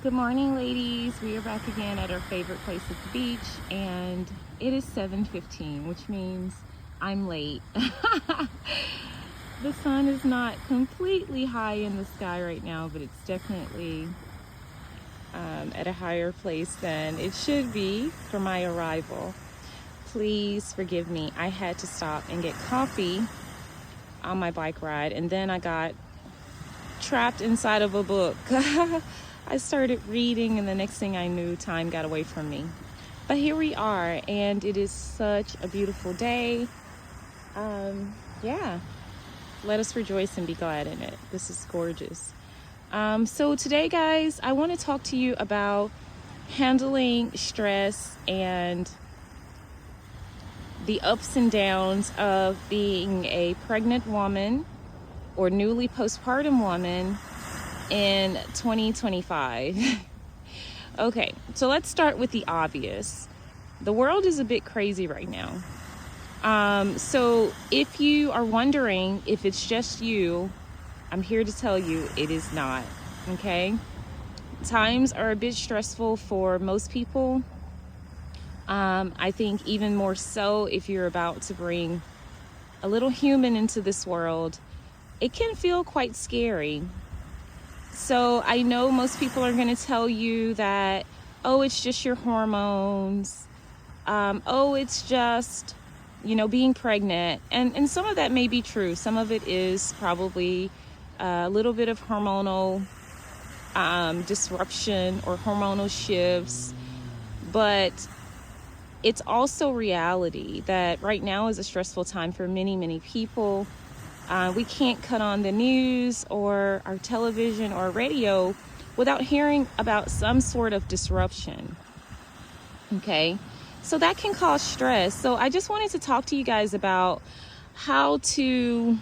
Good morning, ladies. We are back again at our favorite place at the beach, and it is 7:15, which means I'm late. The sun is not completely high in the sky right now, but it's definitely at a higher place than it should be for my arrival. Please forgive me. I had to stop and get coffee on my bike ride, and then I got trapped inside of a book. I started reading, and the next thing I knew, time got away from me. But here we are, and it is such a beautiful day. Yeah, let us rejoice and be glad in it. This is gorgeous. So today, guys, I want to talk to you about handling stress and the ups and downs of being a pregnant woman or newly postpartum woman in 2025. Okay, so let's start with the obvious. The world is a bit crazy right now. So if you are wondering if it's just you, I'm here to tell you it is not, okay? Times are a bit stressful for most people. I think even more so if you're about to bring a little human into this world. It can feel quite scary. So I know most people are going to tell you that, oh, it's just your hormones. Oh, it's just, being pregnant. And some of that may be true. Some of it is probably a little bit of hormonal disruption or hormonal shifts. But it's also reality that right now is a stressful time for many, many people. We can't cut on the news or our television or radio without hearing about some sort of disruption. Okay, so that can cause stress. So I just wanted to talk to you guys about how to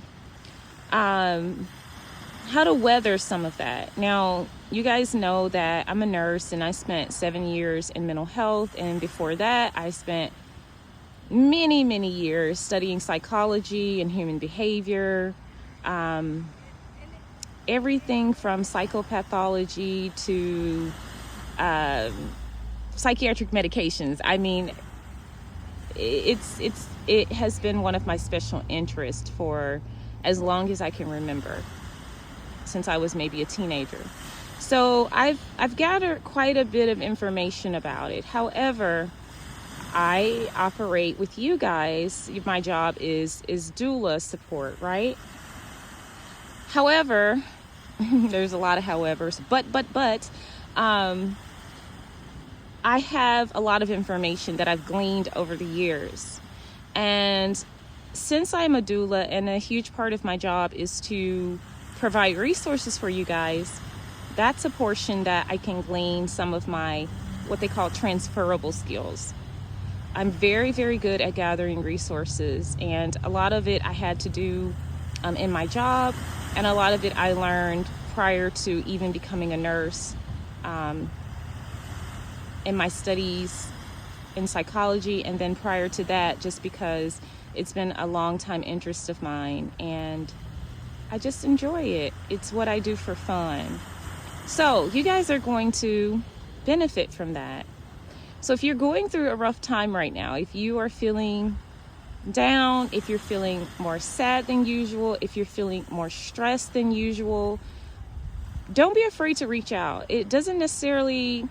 weather some of that. Now, you guys know that I'm a nurse and I spent 7 years in mental health, and before that I spent many years studying psychology and human behavior, everything from psychopathology to psychiatric medications. I mean, it has been one of my special interests for as long as I can remember, since I was maybe a teenager. So I've gathered quite a bit of information about it. However, I operate with you guys. My job is doula support, right? However, there's a lot of howevers, but I have a lot of information that I've gleaned over the years. And since I'm a doula and a huge part of my job is to provide resources for you guys, that's a portion that I can glean some of my, what they call transferable skills. I'm very good at gathering resources, and a lot of it I had to do in my job, and a lot of it I learned prior to even becoming a nurse in my studies in psychology, and then prior to that, just because it's been a long time interest of mine and I just enjoy it. It's what I do for fun. So you guys are going to benefit from that. So if you're going through a rough time right now, if you are feeling down, if you're feeling more sad than usual, if you're feeling more stressed than usual, don't be afraid to reach out. It doesn't necessarily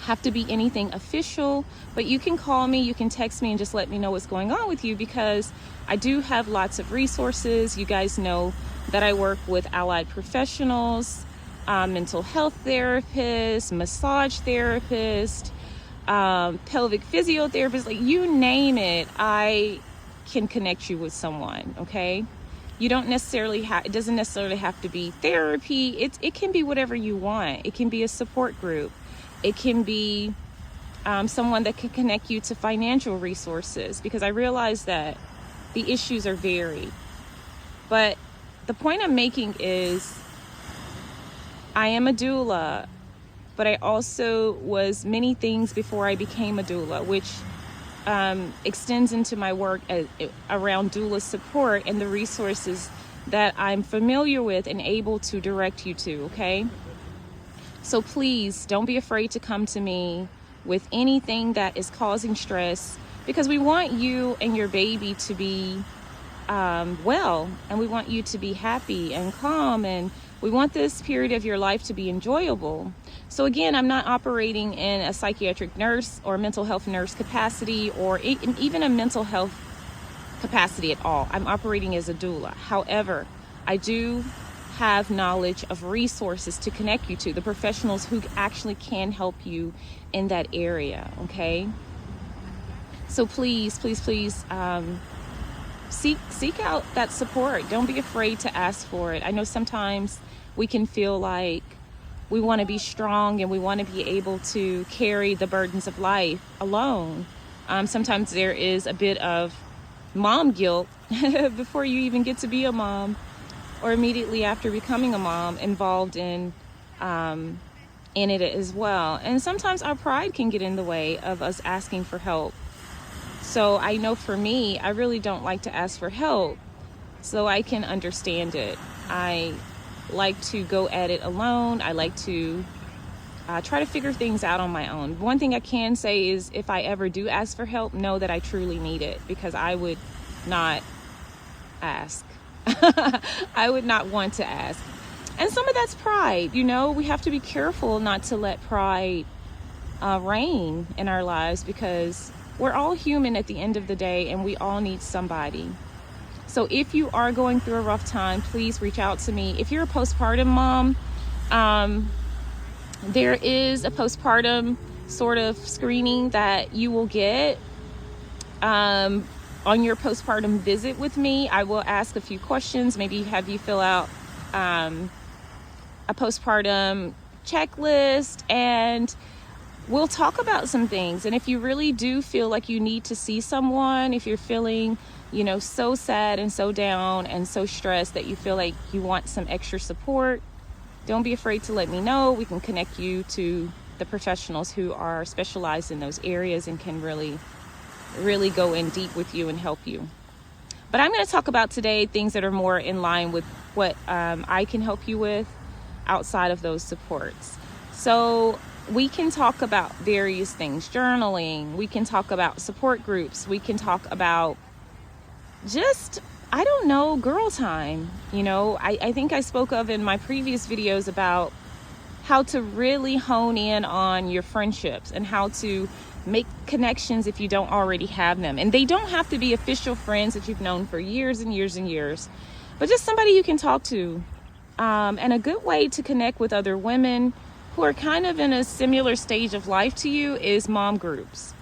have to be anything official, but you can call me, you can text me, and just let me know what's going on with you, because I do have lots of resources. You guys know that I work with allied professionals, mental health therapists, massage therapists, pelvic physiotherapist, like you name it, I can connect you with someone. Okay, you don't necessarily it doesn't necessarily have to be therapy. It can be whatever you want. It can be a support group. It can be someone that can connect you to financial resources, because I realize that the issues are varied. But the point I'm making is I am a doula, but I also was many things before I became a doula, which extends into my work around doula support and the resources that I'm familiar with and able to direct you to, okay? So please don't be afraid to come to me with anything that is causing stress, because we want you and your baby to be well, and we want you to be happy and calm, and we want this period of your life to be enjoyable. So again, I'm not operating in a psychiatric nurse or mental health nurse capacity, or even a mental health capacity at all. I'm operating as a doula. However, I do have knowledge of resources to connect you to, the professionals who actually can help you in that area, okay? So please, please, please, seek out that support. Don't be afraid to ask for it. I know sometimes we can feel like we want to be strong and we want to be able to carry the burdens of life alone. Sometimes there is a bit of mom guilt before you even get to be a mom, or immediately after becoming a mom, involved in it as well. And sometimes our pride can get in the way of us asking for help. So I know for me, I really don't like to ask for help, so I can understand it. I like to go at it alone. I like to try to figure things out on my own. One thing I can say is, if I ever do ask for help, know that I truly need it, because I would not ask. I would not want to ask. And some of that's pride. You know, we have to be careful not to let pride reign in our lives, because we're all human at the end of the day, and we all need somebody. So if you are going through a rough time, please reach out to me. If you're a postpartum mom, there is a postpartum sort of screening that you will get on your postpartum visit with me. I will ask a few questions, maybe have you fill out a postpartum checklist, and we'll talk about some things. And if you really do feel like you need to see someone, if you're feeling, you know, so sad and so down and so stressed that you feel like you want some extra support, don't be afraid to let me know. We can connect you to the professionals who are specialized in those areas and can really, really go in deep with you and help you. But I'm going to talk about today things that are more in line with what I can help you with outside of those supports. So we can talk about various things, journaling. We can talk about support groups. We can talk about just, I don't know, girl time. You know, I think I spoke of in my previous videos about how to really hone in on your friendships and how to make connections if you don't already have them. And they don't have to be official friends that you've known for years and years and years, but just somebody you can talk to. And a good way to connect with other women who are kind of in a similar stage of life to you is mom groups.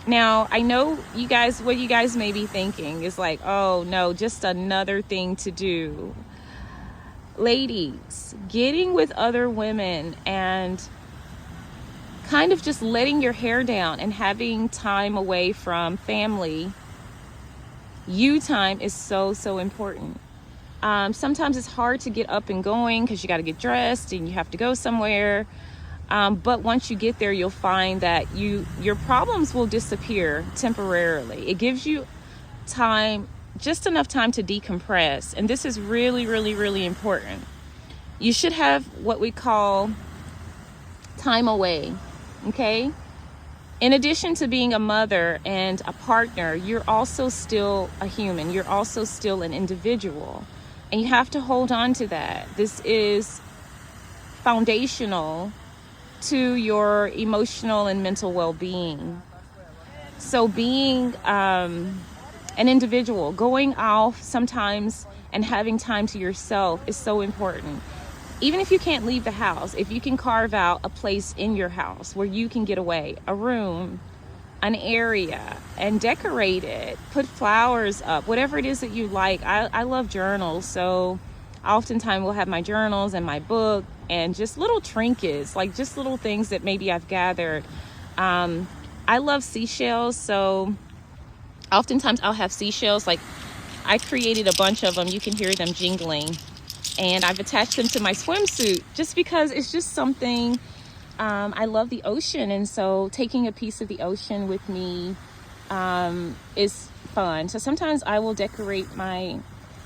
Now, I know you guys, what you guys may be thinking is like, oh no, just another thing to do. Ladies, getting with other women and kind of just letting your hair down and having time away from family, you time, is so, so important. Sometimes it's hard to get up and going because you got to get dressed and you have to go somewhere. But once you get there, you'll find that your problems will disappear temporarily. It gives you time, just enough time to decompress. And this is really, really, really important. You should have what we call time away, okay? In addition to being a mother and a partner, you're also still a human. You're also still an individual. And you have to hold on to that. This is foundational to your emotional and mental well-being. So being an individual, going off sometimes and having time to yourself is so important. Even if you can't leave the house, if you can carve out a place in your house where you can get away, a room, an area, and decorate it, put flowers up, whatever it is that you like. I love journals, so oftentimes we'll have my journals and my book and just little trinkets, like just little things that maybe I've gathered. I love seashells, so oftentimes I'll have seashells. Like, I created a bunch of them. You can hear them jingling, and I've attached them to my swimsuit just because it's just something. I love the ocean, and so taking a piece of the ocean with me is fun. So sometimes I will decorate my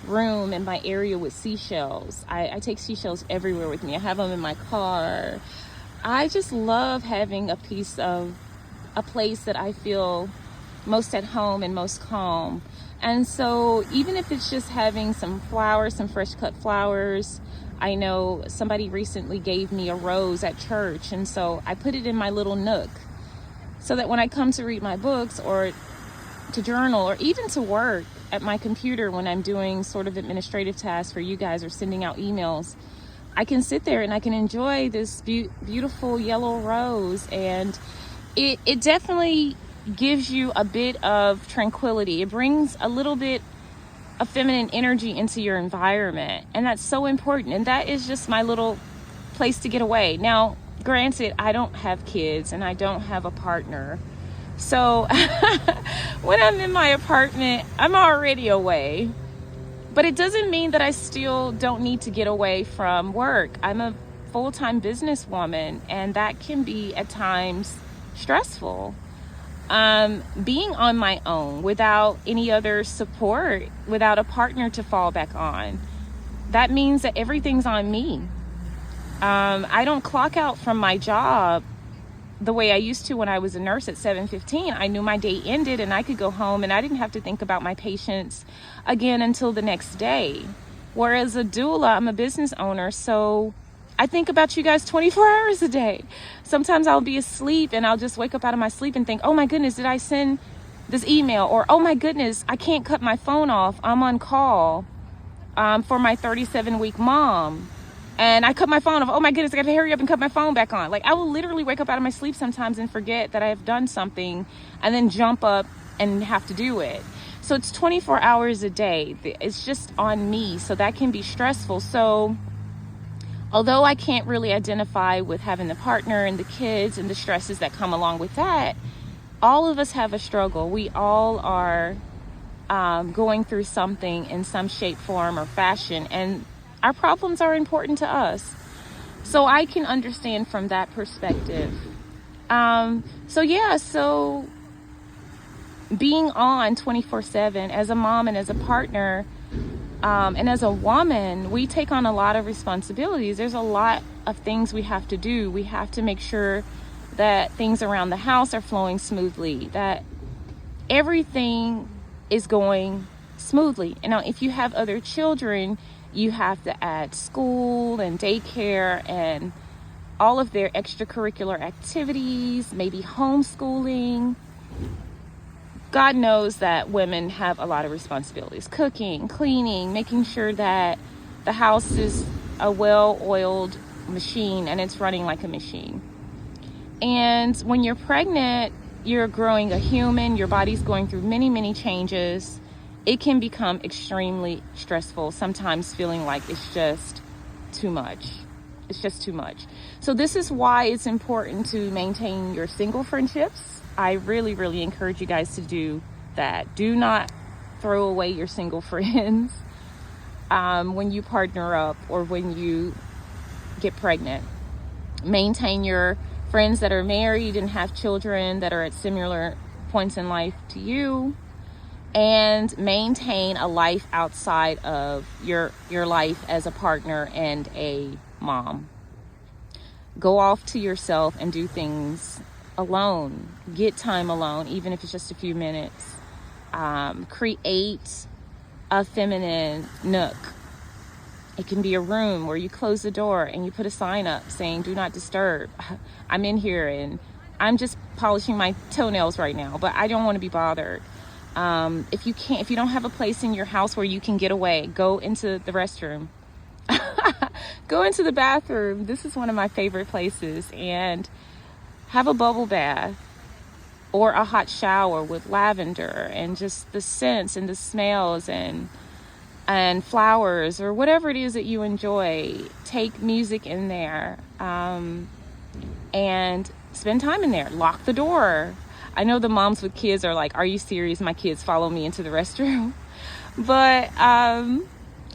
room in my area with seashells. I take seashells everywhere with me. I have them in my car. I just love having a place that I feel most at home and most calm. And so even if it's just having some flowers, some fresh cut flowers, I know somebody recently gave me a rose at church, and so I put it in my little nook so that when I come to read my books or to journal or even to work at my computer when I'm doing sort of administrative tasks for you guys or sending out emails, I can sit there and I can enjoy this beautiful yellow rose. And it definitely gives you a bit of tranquility. It brings a little bit of feminine energy into your environment, and that's so important. And that is just my little place to get away. Now, granted, I don't have kids and I don't have a partner, so when I'm in my apartment, I'm already away. But it doesn't mean that I still don't need to get away from work. I'm a full-time businesswoman, and that can be at times stressful. Being on my own without any other support, without a partner to fall back on, that means that everything's on me. I don't clock out from my job the way I used to when I was a nurse at 7:15. I knew my day ended and I could go home and I didn't have to think about my patients again until the next day. Whereas a doula, I'm a business owner, so I think about you guys 24 hours a day. Sometimes I'll be asleep and I'll just wake up out of my sleep and think, oh my goodness, did I send this email? Or, oh my goodness, I can't cut my phone off. I'm on call for my 37-week mom. And I cut my phone off. Oh my goodness, I got to hurry up and cut my phone back on. Like, I will literally wake up out of my sleep sometimes and forget that I have done something and then jump up and have to do it. So it's 24 hours a day. It's just on me. So that can be stressful. So although I can't really identify with having the partner and the kids and the stresses that come along with that, all of us have a struggle. We all are going through something in some shape, form, or fashion. And our problems are important to us. So I can understand from that perspective. So being on 24/7 as a mom and as a partner, and as a woman, we take on a lot of responsibilities. There's a lot of things we have to do. We have to make sure that things around the house are flowing smoothly, that everything is going smoothly. And now, if you have other children, you have to add school and daycare and all of their extracurricular activities, maybe homeschooling. God knows that women have a lot of responsibilities: cooking, cleaning, making sure that the house is a well-oiled machine and it's running like a machine. And when you're pregnant, you're growing a human, your body's going through many, many changes. It can become extremely stressful, sometimes feeling like it's just too much. It's just too much. So this is why it's important to maintain your single friendships. I really, really encourage you guys to do that. Do not throw away your single friends when you partner up or when you get pregnant. Maintain your friends that are married and have children that are at similar points in life to you. And maintain a life outside of your life as a partner and a mom. Go off to yourself and do things alone. Get time alone, even if it's just a few minutes. Create a feminine nook. It can be a room where you close the door and you put a sign up saying, do not disturb. I'm in here and I'm just polishing my toenails right now, but I don't want to be bothered. If you don't have a place in your house where you can get away, go into the restroom. Go into the bathroom. This is one of my favorite places, and have a bubble bath or a hot shower with lavender and just the scents and the smells and flowers or whatever it is that you enjoy. Take music in there, and spend time in there. Lock the door. I know the moms with kids are like, are you serious? My kids follow me into the restroom. But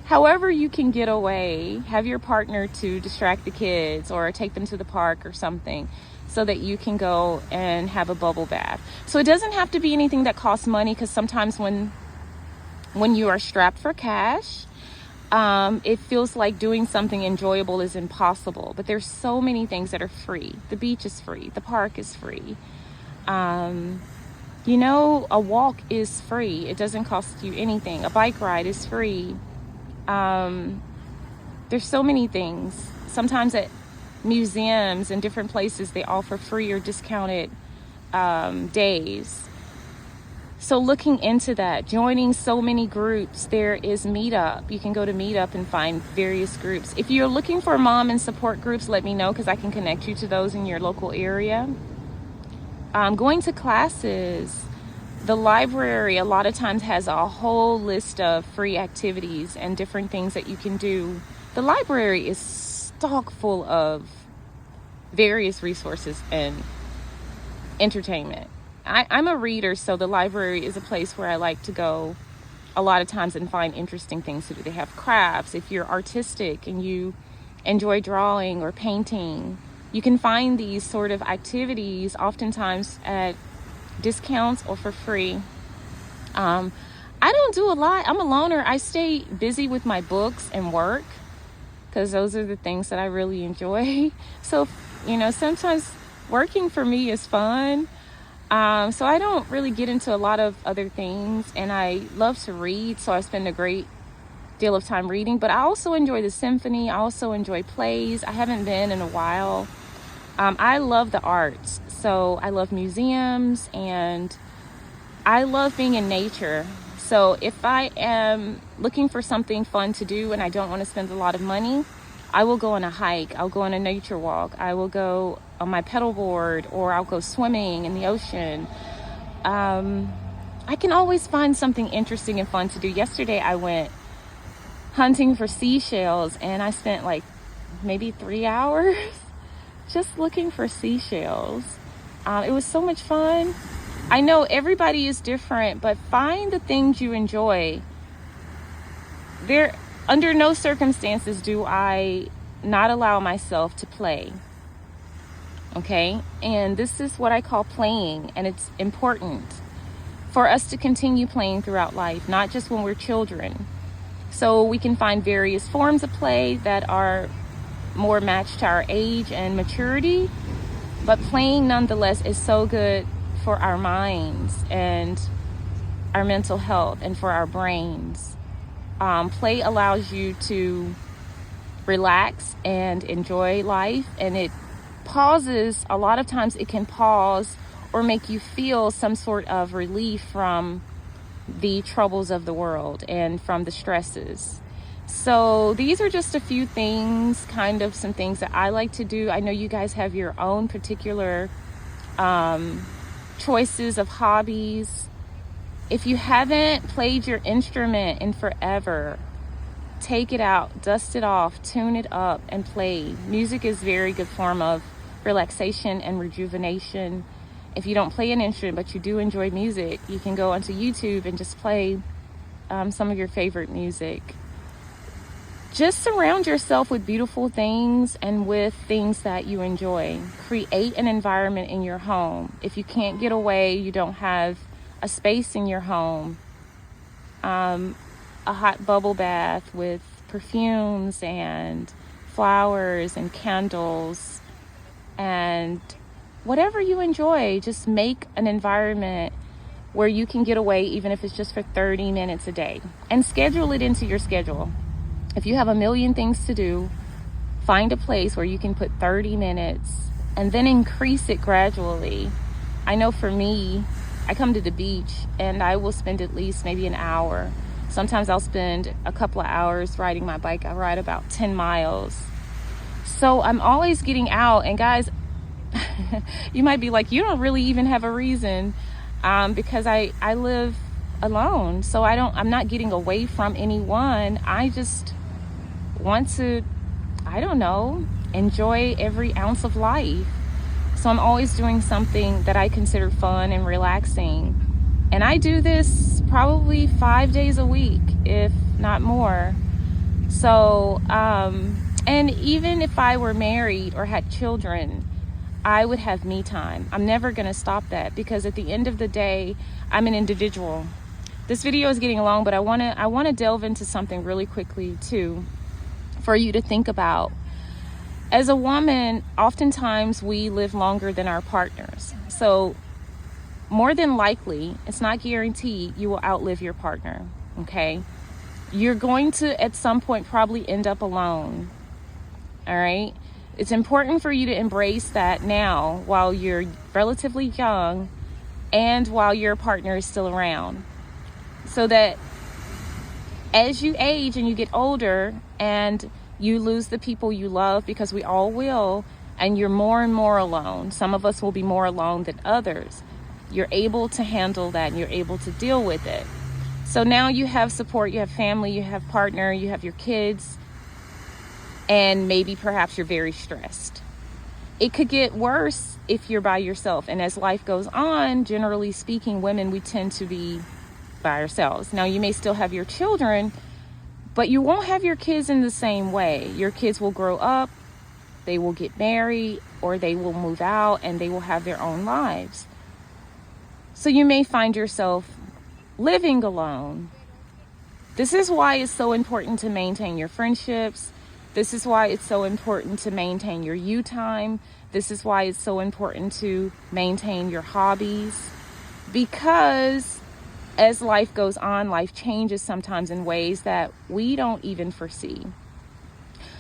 however you can get away, have your partner to distract the kids or take them to the park or something so that you can go and have a bubble bath. So it doesn't have to be anything that costs money, because sometimes when When you are strapped for cash, it feels like doing something enjoyable is impossible. But there's so many things that are free. The beach is free. The park is free. A walk is free. It doesn't cost you anything. A bike ride is free. There's so many things. Sometimes at museums and different places, they offer free or discounted days. So looking into that, joining so many groups, there is Meetup. You can go to Meetup and find various groups. If you're looking for mom and support groups, let me know because I can connect you to those in your local area. Going to classes. The library a lot of times has a whole list of free activities and different things that you can do. The library is stock full of various resources and entertainment. I'm a reader, so the library is a place where I like to go a lot of times and find interesting things to do. They have crafts. If you're artistic and you enjoy drawing or painting, you can find these sort of activities oftentimes at discounts or for free. I don't do a lot. I'm a loner. I stay busy with my books and work because those are the things that I really enjoy. So, sometimes working for me is fun. So I don't really get into a lot of other things, and I love to read, so I spend a great deal of time reading. But I also enjoy the symphony. I also enjoy plays. I haven't been in a while. I love the arts, so I love museums, and I love being in nature. So if I am looking for something fun to do and I don't want to spend a lot of money, I will go on a hike. I'll go on a nature walk. I will go on my pedal board, or I'll go swimming in the ocean. I can always find something interesting and fun to do. Yesterday I went hunting for seashells, and I spent like maybe 3 hours just looking for seashells. It was so much fun. I know everybody is different, but find the things you enjoy. Under no circumstances do I not allow myself to play. Okay? And this is what I call playing, and it's important for us to continue playing throughout life, not just when we're children. So we can find various forms of play that are more matched to our age and maturity, but playing nonetheless is so good for our minds and our mental health and for our brains. Play allows you to relax and enjoy life, and it pauses. A lot of times it can pause or make you feel some sort of relief from the troubles of the world and from the stresses. So these are just a few things, kind of some things that I like to do. I know you guys have your own particular choices of hobbies. If you haven't played your instrument in forever, take it out, dust it off, tune it up, and play. Music is a very good form of relaxation and rejuvenation. If you don't play an instrument but you do enjoy music, you can go onto YouTube and just play some of your favorite music. Just surround yourself with beautiful things and with things that you enjoy. Create an environment in your home. If you can't get away, you don't have a space in your home, a hot bubble bath with perfumes and flowers and candles and whatever you enjoy. Just make an environment where you can get away, even if it's just for 30 minutes a day, and schedule it into your schedule. If you have a million things to do, find a place where you can put 30 minutes and then increase it gradually. I know for me, I come to the beach and I will spend at least maybe an hour. Sometimes I'll spend a couple of hours riding my bike. I ride about 10 miles. So I'm always getting out. And guys, you might be like, you don't really even have a reason, because I live alone. So I'm not getting away from anyone. I just want to, enjoy every ounce of life. So I'm always doing something that I consider fun and relaxing. And I do this probably 5 days a week, if not more. So, and even if I were married or had children, I would have me time. I'm never going to stop that, because at the end of the day, I'm an individual. This video is getting long, but I want to delve into something really quickly too, for you to think about. As a woman, oftentimes we live longer than our partners. So more than likely, it's not guaranteed you will outlive your partner, okay? You're going to, at some point, probably end up alone, all right? It's important for you to embrace that now while you're relatively young and while your partner is still around, so that as you age and you get older and you lose the people you love, because we all will, and you're more and more alone. Some of us will be more alone than others. You're able to handle that and you're able to deal with it. So now you have support, you have family, you have partner, you have your kids, and maybe perhaps you're very stressed. It could get worse if you're by yourself. And as life goes on, generally speaking, women, we tend to be by ourselves. Now you may still have your children, but you won't have your kids in the same way. Your kids will grow up, they will get married, or they will move out and they will have their own lives. So you may find yourself living alone. This is why it's so important to maintain your friendships. This is why it's so important to maintain your you time. This is why it's so important to maintain your hobbies. Because as life goes on, life changes sometimes in ways that we don't even foresee.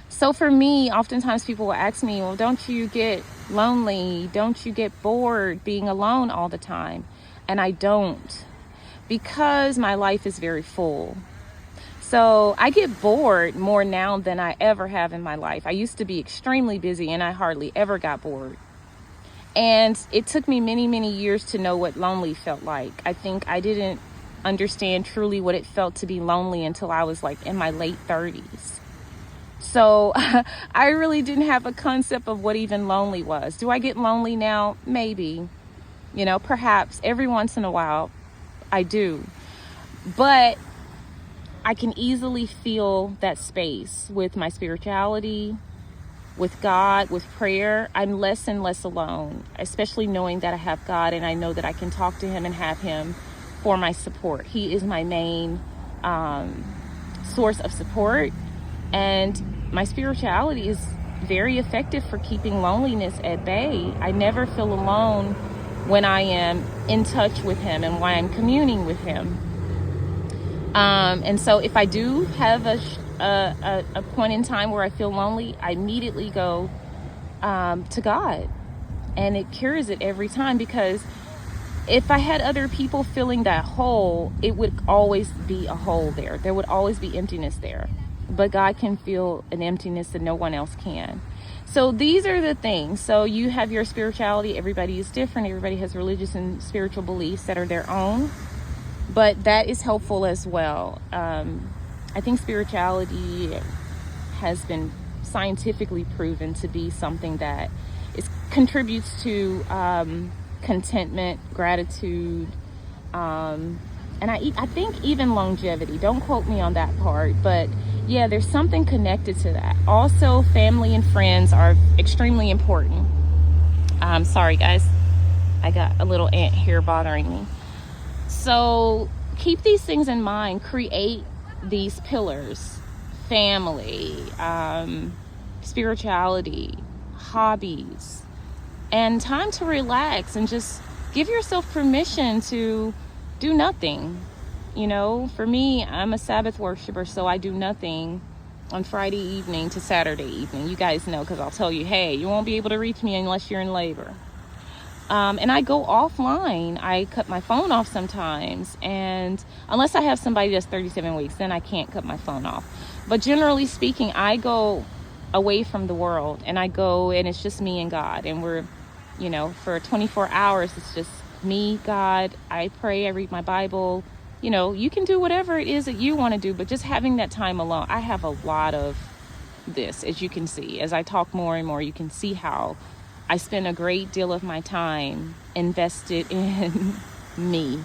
So for me, oftentimes people will ask me, well, don't you get lonely? Don't you get bored being alone all the time? And I don't, because my life is very full. So I get bored more now than I ever have in my life. I used to be extremely busy and I hardly ever got bored. And it took me many, many years to know what lonely felt like. I think I didn't understand truly what it felt to be lonely until I was like in my late 30s. So I really didn't have a concept of what even lonely was. Do I get lonely now? Maybe. You know, perhaps every once in a while I do. But I can easily feel that space with my spirituality, with God, with prayer. I'm less and less alone, especially knowing that I have God and I know that I can talk to him and have him for my support. He is my main source of support, and my spirituality is very effective for keeping loneliness at bay. I never feel alone when I am in touch with him and when I'm communing with him. And so if I do have a point in time where I feel lonely, I immediately go to God, and it cures it every time, because if I had other people filling that hole, it would always be a hole there. There would always be emptiness there. But God can fill an emptiness that no one else can. So these are the things. So you have your spirituality. Everybody is different. Everybody has religious and spiritual beliefs that are their own. But that is helpful as well. I think spirituality has been scientifically proven to be something that contributes to contentment, gratitude, and I think even longevity. Don't quote me on that part, but yeah, there's something connected to that. Also, family and friends are extremely important. Sorry guys, I got a little ant here bothering me. So keep these things in mind. Create these pillars: family, spirituality, hobbies, and time to relax and just give yourself permission to do nothing. You know, for me, I'm a Sabbath worshiper, so I do nothing on Friday evening to Saturday evening. You guys know, because I'll tell you, hey, you won't be able to reach me unless you're in labor. And I go offline. I cut my phone off sometimes, and unless I have somebody that's 37 weeks, then I can't cut my phone off. But generally speaking, I go away from the world, and I go, and it's just me and God, and we're, you know, for 24 hours, it's just me, God. I pray, I read my Bible. You know, you can do whatever it is that you want to do, but just having that time alone. I have a lot of this, as you can see. As I talk more and more, you can see how I spend a great deal of my time invested in me.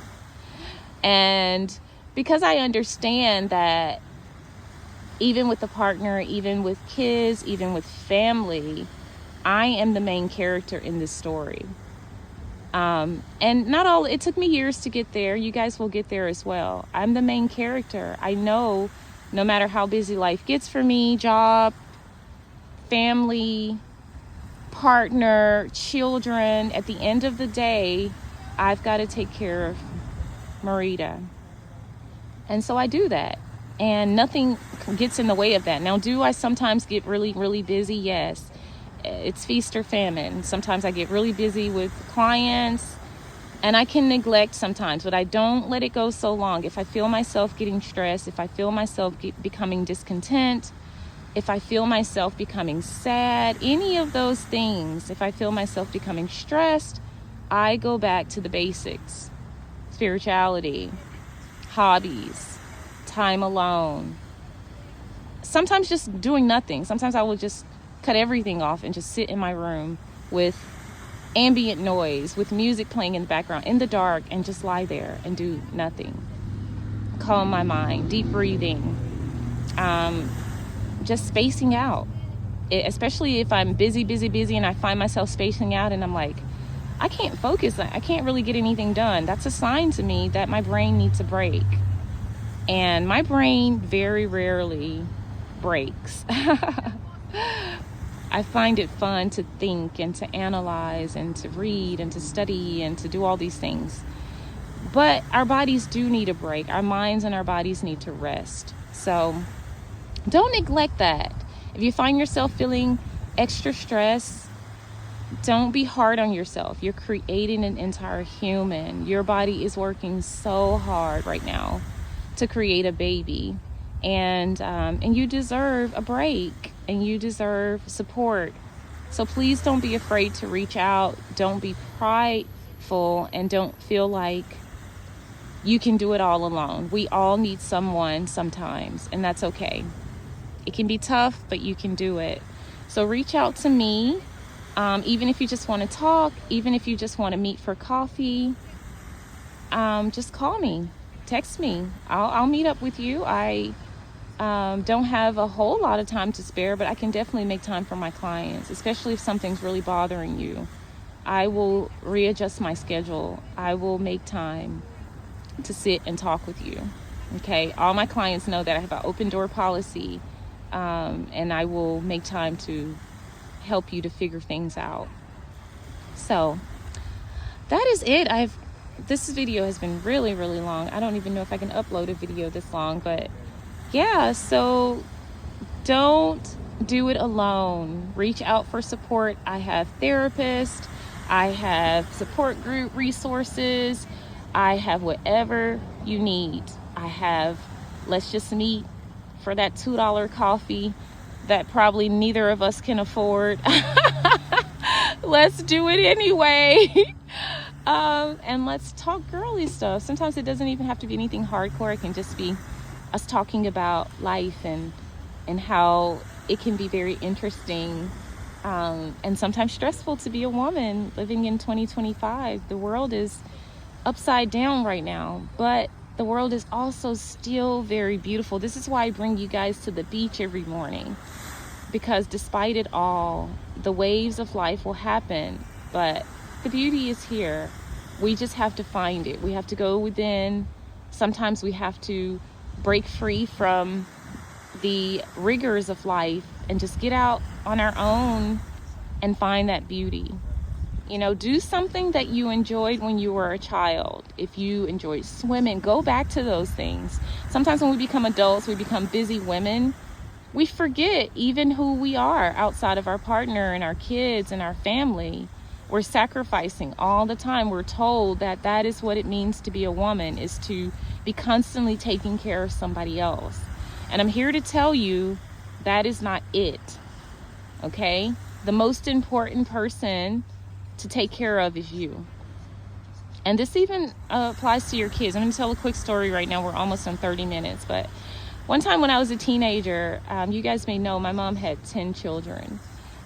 And because I understand that even with a partner, even with kids, even with family, I am the main character in this story. And not all, it took me years to get there. You guys will get there as well. I'm the main character. I know no matter how busy life gets for me, job, family, partner, children, at the end of the day, I've got to take care of Marita. And so I do that. And nothing gets in the way of that. Now, do I sometimes get really, really busy? Yes. It's feast or famine. Sometimes I get really busy with clients and I can neglect sometimes, but I don't let it go so long. If I feel myself getting stressed, if I feel myself becoming discontent, if I feel myself becoming sad, any of those things, if I feel myself becoming stressed, I go back to the basics: spirituality, hobbies, time alone. Sometimes just doing nothing. Sometimes I will just cut everything off and just sit in my room with ambient noise, with music playing in the background, in the dark, and just lie there and do nothing. Calm my mind, deep breathing, just spacing out. Especially if I'm busy and I find myself spacing out and I'm like, I can't focus, I can't really get anything done. That's a sign to me that my brain needs a break. And my brain very rarely breaks. I find it fun to think and to analyze and to read and to study and to do all these things. But our bodies do need a break. Our minds and our bodies need to rest. So don't neglect that. If you find yourself feeling extra stress, don't be hard on yourself. You're creating an entire human. Your body is working so hard right now to create a baby. And you deserve a break and you deserve support. So please don't be afraid to reach out. Don't be prideful and don't feel like you can do it all alone. We all need someone sometimes, and that's okay. It can be tough, but you can do it. So reach out to me, even if you just want to talk, even if you just want to meet for coffee. Just call me, text me. I'll meet up with you. I don't have a whole lot of time to spare, but I can definitely make time for my clients, especially if something's really bothering you. I will readjust my schedule. I will make time to sit and talk with you. Okay, all my clients know that I have an open door policy, and I will make time to help you to figure things out. So that is it. This video has been really, really long. I don't even know if I can upload a video this long, but yeah, so don't do it alone. Reach out for support. I have therapists. I have support group resources. I have whatever you need. I have, let's just meet for that $2 coffee that probably neither of us can afford. Let's do it anyway. And let's talk girly stuff. Sometimes it doesn't even have to be anything hardcore. It can just be us talking about life and how it can be very interesting and sometimes stressful to be a woman living in 2025. The world is upside down right now, but the world is also still very beautiful. This is why I bring you guys to the beach every morning, because despite it all, the waves of life will happen, but the beauty is here. We just have to find it. We have to go within. Sometimes we have to break free from the rigors of life and just get out on our own and find that beauty. You know, do something that you enjoyed when you were a child. If you enjoyed swimming, go back to those things. Sometimes when we become adults, we become busy women, we forget even who we are outside of our partner and our kids and our family. We're sacrificing all the time. We're told that that is what it means to be a woman, is to be constantly taking care of somebody else. And I'm here to tell you that is not it, okay? The most important person to take care of is you. And this even applies to your kids. I'm going to tell a quick story right now. We're almost on 30 minutes. But one time when I was a teenager, you guys may know my mom had 10 children.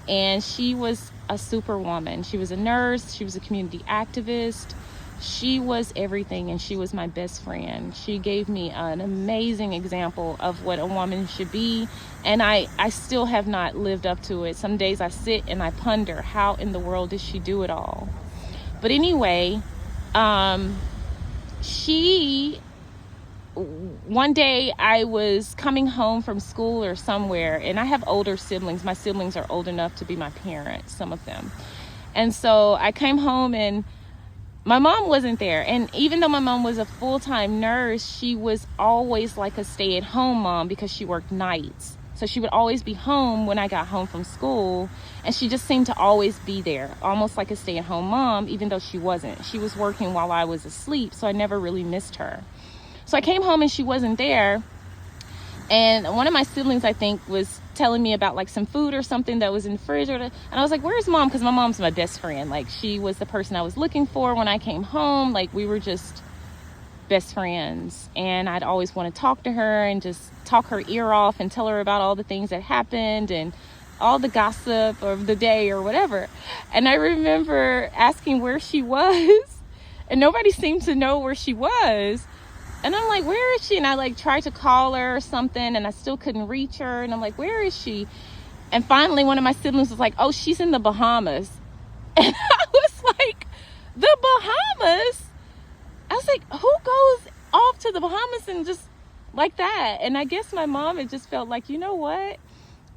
And she was a superwoman. She was a nurse. She was a community activist. She was everything, and she was my best friend. She gave me an amazing example of what a woman should be, and I still have not lived up to it. Some days I sit and I ponder, how in the world did she do it all? But anyway, one day I was coming home from school or somewhere, and I have older siblings. My siblings are old enough to be my parents, some of them. And so I came home and my mom wasn't there. And even though my mom was a full-time nurse, she was always like a stay-at-home mom because she worked nights. So she would always be home when I got home from school, and she just seemed to always be there, almost like a stay-at-home mom, even though she wasn't. She was working while I was asleep, so I never really missed her. So I came home and she wasn't there, and one of my siblings, I think, was telling me about like some food or something that was in the fridge, and I was like, where's mom? Because my mom's my best friend. Like, she was the person I was looking for when I came home. Like, we were just best friends, and I'd always want to talk to her and just talk her ear off and tell her about all the things that happened and all the gossip of the day or whatever. And I remember asking where she was, and nobody seemed to know where she was. And I'm like, where is she? And I like tried to call her or something, and I still couldn't reach her. And I'm like, where is she? And finally, one of my siblings was like, oh, she's in the Bahamas. And I was like, the Bahamas? I was like, who goes off to the Bahamas and just like that? And I guess my mom had just felt like, you know what?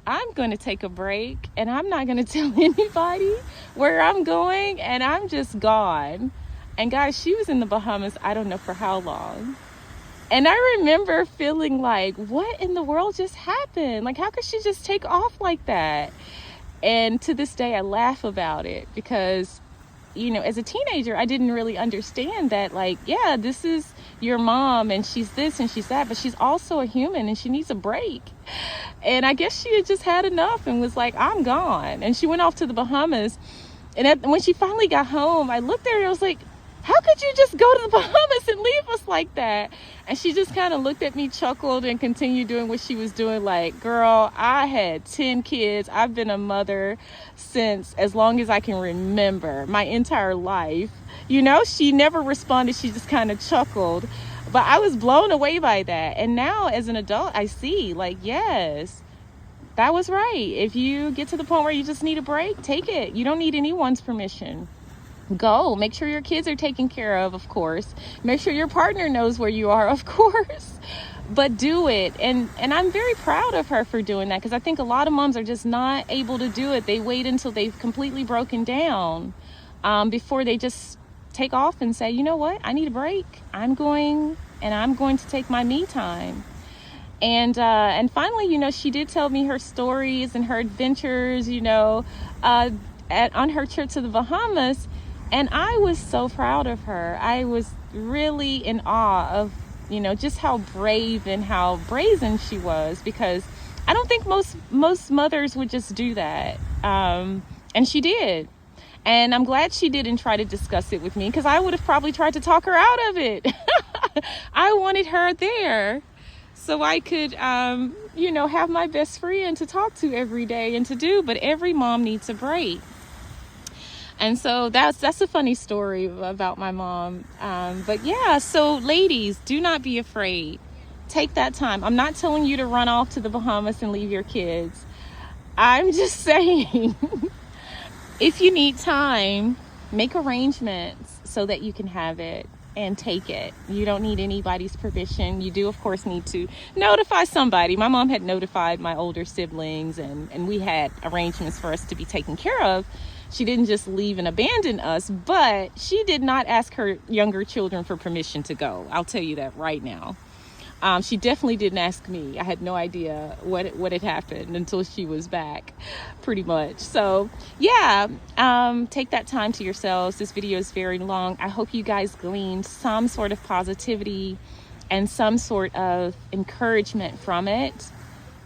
I'm going to take a break, and I'm not going to tell anybody where I'm going, and I'm just gone. And guys, she was in the Bahamas, I don't know for how long. And I remember feeling like, what in the world just happened? Like, how could she just take off like that? And to this day, I laugh about it because, you know, as a teenager, I didn't really understand that, like, yeah, this is your mom and she's this and she's that, but she's also a human and she needs a break. And I guess she had just had enough and was like, I'm gone. And she went off to the Bahamas. And when she finally got home, I looked at her and I was like, how could you just go to the Bahamas and leave us like that? And she just kind of looked at me, chuckled, and continued doing what she was doing. Like, girl, I had 10 kids. I've been a mother since as long as I can remember, my entire life. You know, she never responded. She just kind of chuckled. But I was blown away by that. And now as an adult, I see, like, yes, that was right. If you get to the point where you just need a break, take it. You don't need anyone's permission. Go. Make sure your kids are taken care of course. Make sure your partner knows where you are, of course. But do it. And I'm very proud of her for doing that, because I think a lot of moms are just not able to do it. They wait until they've completely broken down before they just take off and say, you know what, I need a break. I'm going to take my me time. And finally, you know, she did tell me her stories and her adventures, you know, on her trip to the Bahamas. And I was so proud of her. I was really in awe of, you know, just how brave and how brazen she was, because I don't think most mothers would just do that. And she did. And I'm glad she didn't try to discuss it with me, because I would have probably tried to talk her out of it. I wanted her there so I could, you know, have my best friend to talk to every day and to do. But every mom needs a break. And so that's a funny story about my mom. But yeah, so ladies, do not be afraid. Take that time. I'm not telling you to run off to the Bahamas and leave your kids. I'm just saying, if you need time, make arrangements so that you can have it and take it. You don't need anybody's permission. You do, of course, need to notify somebody. My mom had notified my older siblings, and we had arrangements for us to be taken care of. She didn't just leave and abandon us, but she did not ask her younger children for permission to go. I'll tell you that right now. She definitely didn't ask me. I had no idea what had happened until she was back, pretty much. So yeah, take that time to yourselves. This video is very long. I hope you guys gleaned some sort of positivity and some sort of encouragement from it.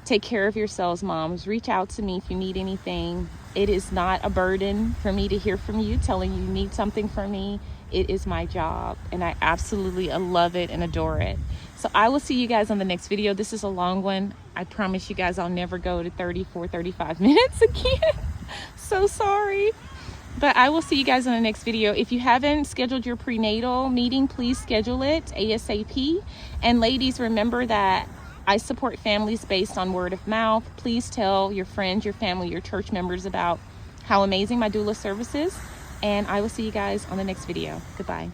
Take care of yourselves, moms. Reach out to me if you need anything. It is not a burden for me to hear from you telling you need something from me. It is my job, and I absolutely love it and adore it. So I will see you guys on the next video. This is a long one. I promise you guys I'll never go to 34, 35 minutes again. So sorry. But I will see you guys in the next video. If you haven't scheduled your prenatal meeting, please schedule it ASAP. And ladies, remember that I support families based on word of mouth. Please tell your friends, your family, your church members about how amazing my doula service is. And I will see you guys on the next video. Goodbye.